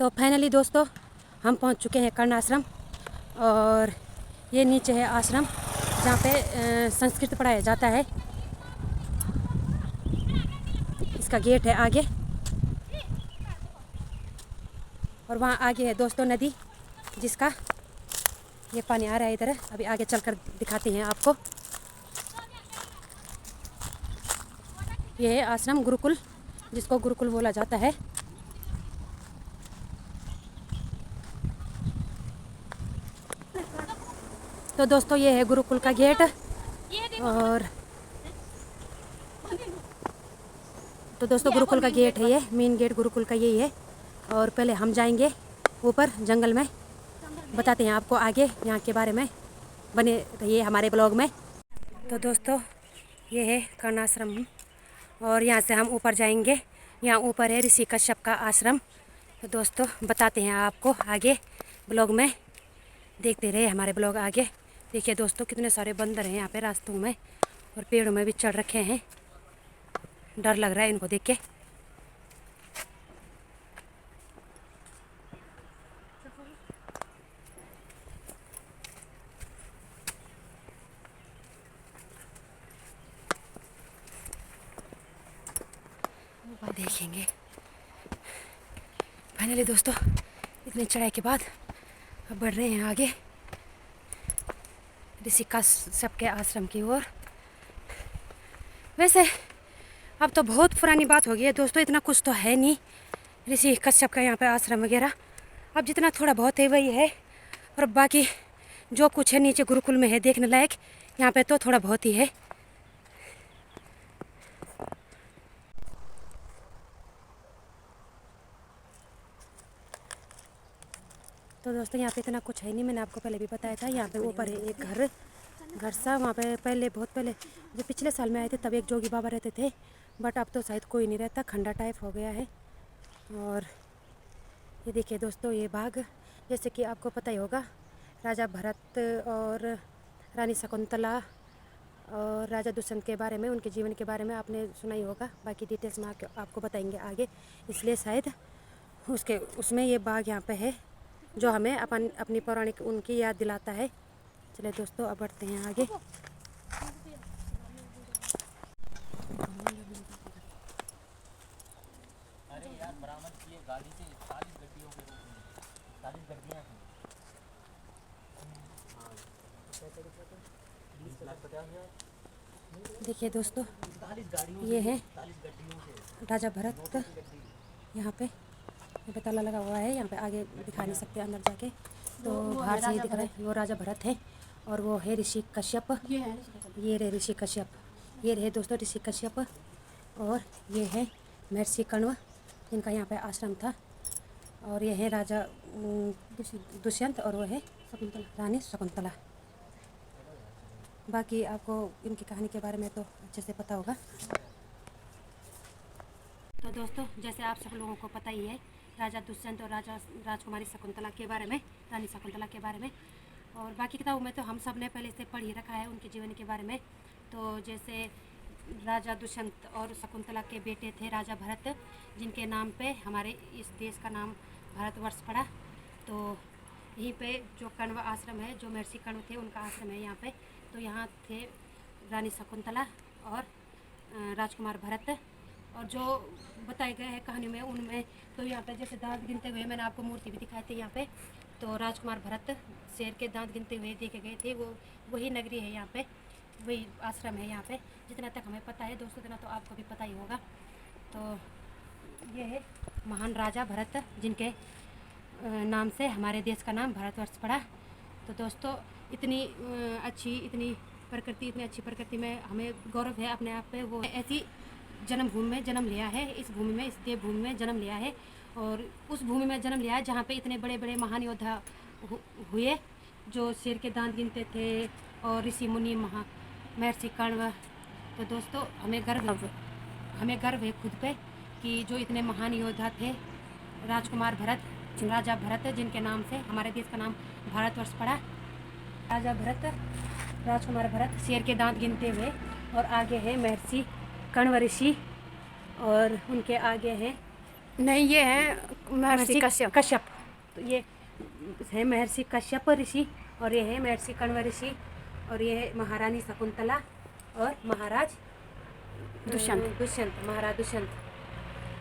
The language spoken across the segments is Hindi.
तो फाइनली दोस्तों हम पहुंच चुके हैं कर्ण आश्रम। और ये नीचे है आश्रम जहाँ पे संस्कृत पढ़ाया जाता है। इसका गेट है आगे, और वहाँ आगे है दोस्तों नदी, जिसका ये पानी आ रहा है इधर। अभी आगे चलकर दिखाते हैं आपको। ये है आश्रम गुरुकुल, जिसको गुरुकुल बोला जाता है। तो दोस्तों ये है गुरुकुल का गेट। और तो दोस्तों गुरुकुल का गेट है, ये मेन गेट गुरुकुल का यही है। और पहले हम जाएंगे ऊपर जंगल में, बताते हैं आपको आगे यहाँ के बारे में। बने रहिए हमारे ब्लॉग में। तो दोस्तों ये है कर्ण आश्रम, और यहाँ से हम ऊपर जाएंगे। यहाँ ऊपर है ऋषि कश्यप का आश्रम। तो दोस्तों बताते हैं आपको आगे ब्लॉग में, देखते रहे हमारे ब्लॉग आगे। देखिए दोस्तों कितने सारे बंदर हैं यहाँ पे रास्तों में, और पेड़ों में भी चढ़ रखे हैं। डर लग रहा है इनको देख के। देखेंगे फाइनली दोस्तों इतनी चढ़ाई के बाद अब बढ़ रहे हैं आगे ऋषि कश्यप के आश्रम की ओर। वैसे अब तो बहुत पुरानी बात हो गई है दोस्तों, इतना कुछ तो है नहीं ऋषि कश्यप का यहाँ पे आश्रम वगैरह। अब जितना थोड़ा बहुत है वही है, और बाकी जो कुछ है नीचे गुरुकुल में है देखने लायक, यहाँ पे तो थोड़ा बहुत ही है। तो दोस्तों यहाँ पे इतना कुछ है नहीं, मैंने आपको पहले भी बताया था। यहाँ पे ऊपर है एक घर सा, वहाँ पे पहले बहुत पहले जो पिछले साल में आए थे तब एक जोगी बाबा रहते थे, बट अब तो शायद कोई नहीं रहता, खंडा टाइप हो गया है। और ये देखिए दोस्तों ये बाग, जैसे कि आपको पता ही होगा राजा भरत और रानी शकुंतला और राजा दुष्यंत के बारे में, उनके जीवन के बारे में आपने सुना ही होगा। बाकी डिटेल्स में आपको बताएंगे आगे, इसलिए शायद उसमें ये बाग यहाँ पे है जो हमें अपनी पौराणिक उनकी याद दिलाता है। चलिए दोस्तों अब बढ़ते हैं आगे। अरे यार बरामद किए गाड़ी से 40 गड्डियों के रूप में 40 गड्डियाँ हैं। देखिए दोस्तों 40 गाड़ियों ये है 40 गड्डियों से राजा भरत। यहाँ पे ताला लगा हुआ है, यहाँ पे आगे दिखा नहीं सकते अंदर जाके, तो बाहर से ही दिख रहा है। वो राजा भरत है, और वो है ऋषि कश्यप। ये रहे ऋषि कश्यप, ये रहे दोस्तों ऋषि कश्यप। और ये है महर्षि कण्व, जिनका यहाँ पे आश्रम था। और ये है राजा दुष्यंत, और वो है रानी शकुंतला। बाकी आपको इनकी कहानी के बारे में तो अच्छे से पता होगा। तो दोस्तों जैसे आप सब लोगों को पता ही है राजा दुष्यंत और राजकुमारी शकुंतला के बारे में, रानी शकुंतला के बारे में। और बाकी किताबों में तो हम सब ने पहले से पढ़ ही रखा है उनके जीवन के बारे में। तो जैसे राजा दुष्यंत और शकुंतला के बेटे थे राजा भरत, जिनके नाम पे हमारे इस देश का नाम भारतवर्ष पड़ा। तो यहीं पे जो कण्व आश्रम है, जो महर्षि कण्व थे उनका आश्रम है यहाँ पे। तो यहाँ थे रानी शकुंतला और राजकुमार भरत। और जो बताए गए हैं कहानी में उनमें तो यहाँ पे जैसे दांत गिनते हुए मैंने आपको मूर्ति भी दिखाई थी यहाँ पे। तो राजकुमार भरत शेर के दांत गिनते हुए देखे गए थे, वही नगरी है यहाँ पे, वही आश्रम है यहाँ पे। जितना तक हमें पता है दोस्तों, इतना तो आपको भी पता ही होगा। तो ये है महान राजा भरत, जिनके नाम से हमारे देश का नाम भारतवर्ष पड़ा। तो दोस्तों इतनी अच्छी प्रकृति में हमें गौरव है अपने आप पे। वो ऐसी जन्मभूमि में जन्म लिया है, इस भूमि में, इस देवभूमि में जन्म लिया है, और उस भूमि में जन्म लिया है जहाँ पे इतने बड़े बड़े महान योद्धा हुए, जो शेर के दांत गिनते थे, और ऋषि मुनि महर्षि कण्व। तो दोस्तों हमें गर्व है खुद पे कि जो इतने महान योद्धा थे राजकुमार भरत, राजा भरत, जिनके नाम से हमारे देश का नाम भारतवर्ष पड़ा। राजा भरत, राजकुमार भरत शेर के दांत गिनते हुए, और आगे है महर्षि कण्व ऋषि, और उनके आगे हैं नहीं, ये है महर्षि कश्यप। कश्यप। तो ये है महर्षि कश्यप ऋषि, और ये है महर्षि कण्व ऋषि, और ये है महारानी शकुंतला और महाराज दुष्यंत, महाराज दुष्यंत।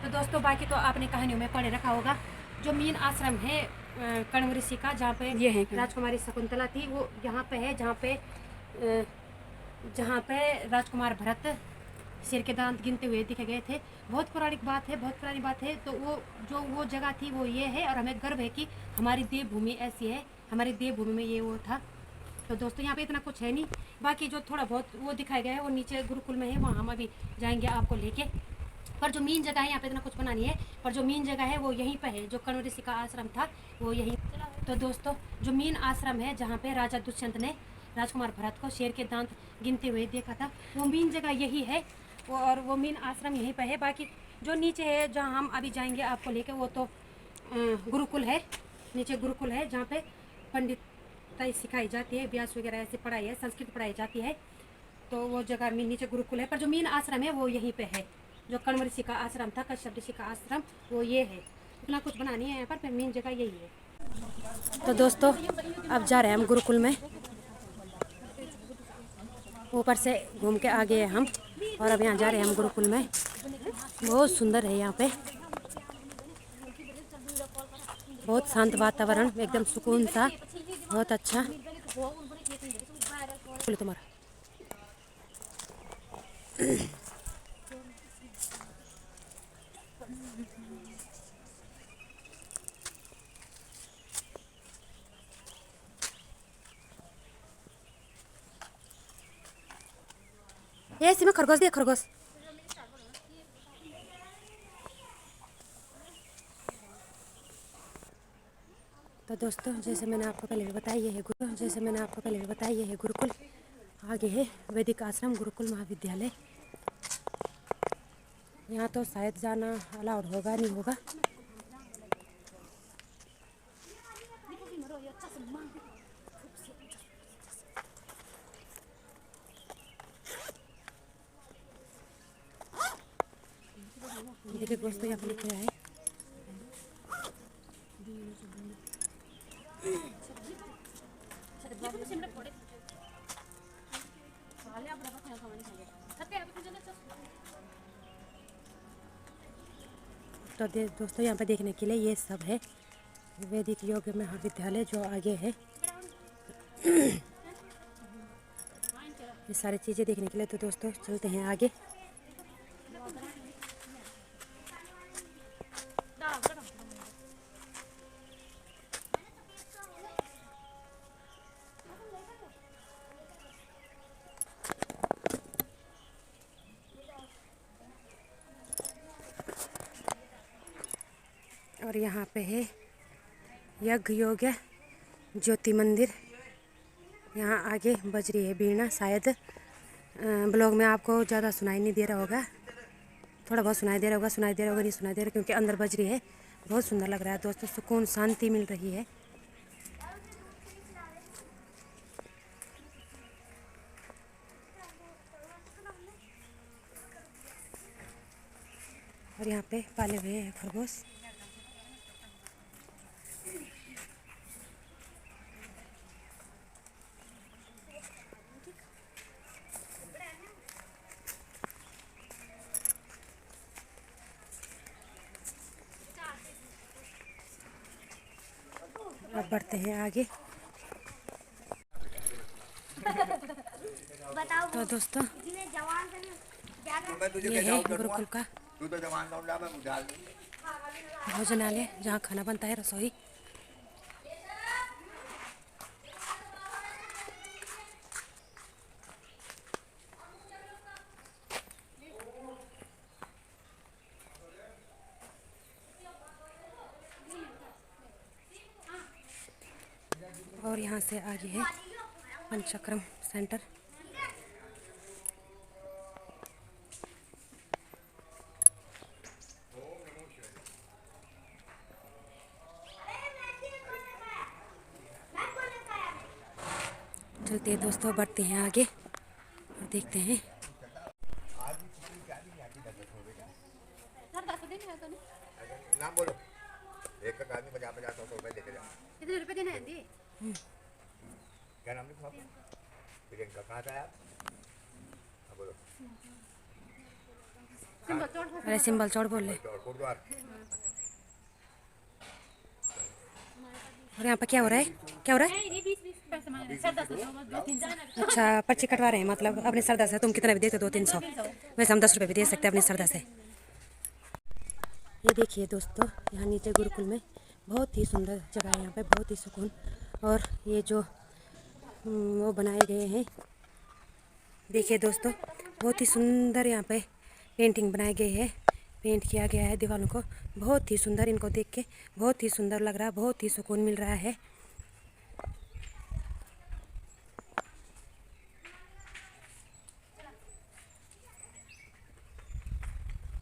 तो दोस्तों बाकी तो आपने कहानियों में पढ़े रखा होगा। जो मेन आश्रम है कण्व ऋषि का, जहाँ पे ये है राजकुमारी शकुंतला थी, वो यहाँ पे है, जहाँ पे राजकुमार भरत शेर के दांत गिनते हुए दिखे गए थे। बहुत पौराणिक बात है, बहुत पुरानी बात है। तो वो जगह थी वो ये है, और हमें गर्व है कि हमारी देवभूमि ऐसी है, हमारी देवभूमि में ये वो था। तो दोस्तों यहाँ पे इतना कुछ है नहीं, बाकी जो थोड़ा बहुत वो दिखाया गया है वो नीचे गुरुकुल में है, वहाँ हम अभी जाएंगे आपको लेके। पर जो मेन जगह है यहाँ पे इतना कुछ बना नहीं है, पर जो मेन जगह है वो यहीं पे है, जो कण्व ऋषि का आश्रम था वो यहीं। तो दोस्तों जो मेन आश्रम है जहाँ पे राजा दुष्यंत ने राजकुमार भरत को शेर के दांत गिनते हुए देखा था, वो मेन जगह यही है, और वो मेन आश्रम यहीं पे है। बाकी जो नीचे है जहाँ हम अभी जाएंगे आपको लेके, वो तो गुरुकुल है, नीचे गुरुकुल है जहाँ पे पंडिताई सिखाई जाती है, व्यास वगैरह ऐसे पढ़ाई है, संस्कृत पढ़ाई जाती है। तो वो जगह में नीचे गुरुकुल है, पर जो मेन आश्रम है वो यहीं पे है। जो कण्व ऋषि का आश्रम था, कश्यप ऋषि का आश्रम, वो ये है। इतना कुछ बना नहीं है यहाँ पर मेन जगह यही है। तो दोस्तों अब जा रहे हैं हम गुरुकुल में, ऊपर से घूम के आ गए हम, और अब यहाँ जा रहे हैं हम गुरुकुल में। बहुत सुंदर है यहाँ पे, बहुत शांत वातावरण, एकदम सुकून सा, बहुत अच्छा। बोलो तुम्हारा ये इसी में खरगोश दिया, खरगोश। तो दोस्तों जैसे मैंने आपको पहले भी बताया, ये है गुरुकुल। आगे है वैदिक आश्रम गुरुकुल महाविद्यालय। यहाँ तो शायद जाना अलाउड होगा नहीं होगा। देखिए दोस्तों यहाँ पर लिखा है तो दोस्तों यहाँ पे देखने के लिए ये सब है वैदिक योग महाविद्यालय जो आगे है। ये सारी चीज़ें देखने के लिए तो दोस्तों चलते हैं आगे। और यहाँ पे है यज्ञ योग ज्योति मंदिर। यहाँ आगे बज रही है बीणा। शायद ब्लॉग में आपको ज़्यादा सुनाई नहीं दे रहा होगा, थोड़ा बहुत सुनाई दे रहा होगा, नहीं सुनाई दे रहा, क्योंकि अंदर बज रही है। बहुत सुंदर लग रहा है दोस्तों, सुकून शांति मिल रही है। और यहाँ पे पाले हुए हैं खरगोश। अब बढ़ते हैं आगे। तो दोस्तों ये है गुरुकुल का भोजनालय, जहाँ खाना बनता है, रसोई। और यहाँ से आगे है पंचक्रम सेंटर। चलते हैं दोस्तों, बढ़ते हैं आगे और देखते हैं। नाम बोलो। एक एक आदमी 50-50 100 रुपए लेके जाओ। कितने रुपए देने हैं दी? क्या नाम लिखा आपका? प्रियंका, कहाँ से आए आप? हाँ बोलो। अरे सिंबल चौड़ बोल ले। और गुरुद्वार। और यहाँ पर क्या हो रहा है? क्या हो रहा है? अच्छा, पर्ची कटवा रहे हैं, मतलब अपनी श्रद्धा से तुम कितना भी देते 200-300, वैसे हम 10 रुपये भी दे सकते हैं अपनी श्रद्धा से। ये देखिए दोस्तों, यहाँ नीचे गुरुकुल में बहुत ही सुंदर जगह है, यहाँ पे बहुत ही सुकून। और ये जो वो बनाए गए हैं, देखिए दोस्तों, बहुत ही सुंदर यहाँ पे पेंटिंग बनाए गए हैं, पेंट किया गया है दीवारों को, बहुत ही सुंदर। इनको देख के बहुत ही सुंदर लग रहा है, बहुत ही सुकून मिल रहा है।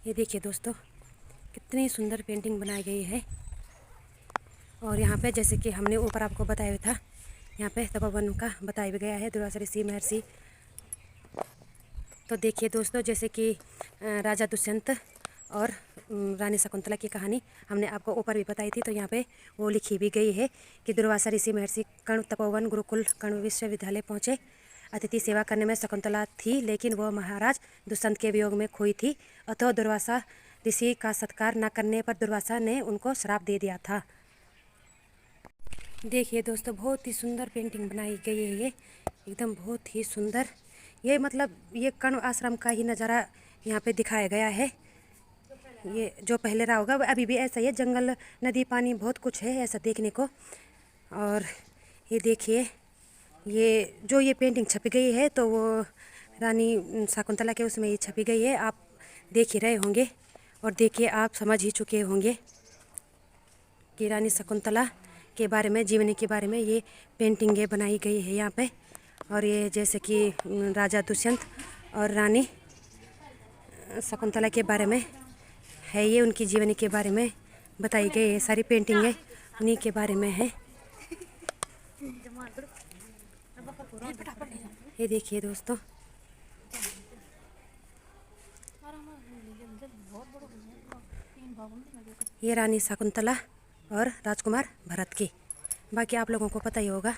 ये देखिए दोस्तों, कितनी सुंदर पेंटिंग बनाई गई है। और यहाँ पे जैसे कि हमने ऊपर आपको बताया था, यहाँ पे तपोवन का बताया भी गया है, दुर्वासा ऋषि महर्षि। तो देखिए दोस्तों, जैसे कि राजा दुष्यंत और रानी शकुंतला की कहानी हमने आपको ऊपर भी बताई थी, तो यहाँ पे वो लिखी भी गई है कि दुर्वासा ऋषि महर्षि कर्ण तपोवन गुरुकुल कर्ण विश्वविद्यालय पहुँचे। अतिथि सेवा करने में शकुंतला थी, लेकिन वह महाराज दुष्यंत के वियोग में खोई थी। अतः दुर्वासा ऋषि का सत्कार न करने पर दुर्वासा ने उनको श्राप दे दिया था। देखिए दोस्तों, बहुत ही सुंदर पेंटिंग बनाई गई है, ये एकदम बहुत ही सुंदर। ये मतलब ये कर्ण आश्रम का ही नज़ारा यहाँ पे दिखाया गया है। ये जो पहले रहा होगा अभी भी ऐसा ही है, जंगल नदी पानी बहुत कुछ है ऐसा देखने को। और ये देखिए, ये जो ये पेंटिंग छपी गई है तो वो रानी शकुंतला के उसमें ये छपी गई है, आप देख ही रहे होंगे। और देखिए, आप समझ ही चुके होंगे कि रानी शकुंतला के बारे में, जीवनी के बारे में ये पेंटिंगें बनाई गई है यहाँ पे। और ये जैसे कि राजा दुष्यंत और रानी शकुंतला के बारे में है, ये उनकी जीवनी के बारे में बताई गई है, सारी पेंटिंगें उन्हीं के बारे में है। ये देखिए दोस्तों, ये रानी शकुंतला और राजकुमार भरत की, बाकी आप लोगों को पता ही होगा।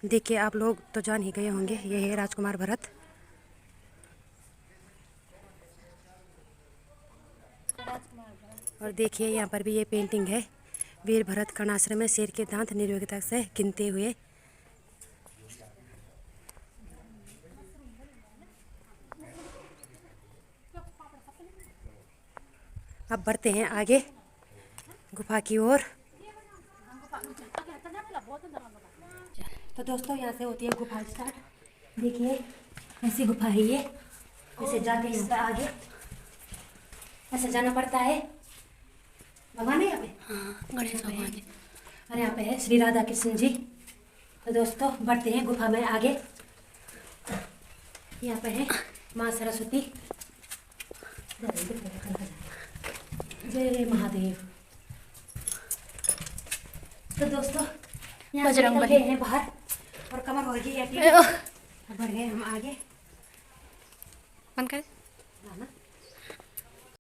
देखिए, आप लोग तो जान ही गए होंगे, ये है राजकुमार भरत। और देखिए, यहाँ पर भी ये पेंटिंग है, वीर भरत कर्णाश्रम में शेर के दांत निर्विघ्नता से गिनते हुए। अब बढ़ते हैं आगे गुफा की ओर। तो दोस्तों, यहाँ से होती है गुफा स्टार्ट। देखिए, ऐसी गुफा है ये, ऐसे जाके यहाँ पे आगे ऐसे जाना पड़ता है। भगवान है यहाँ पे, हाँ, गणेश भगवान है। और यहाँ पे है श्री राधा कृष्ण जी। तो दोस्तों, बढ़ते हैं गुफा में आगे। यहाँ पे है माँ सरस्वती। जय महादेव। तो दोस्तों, यहाँ से निकल गए हैं बाहर और कमर हो गई है, बढ़ गए हम आगे। बंद कर। ना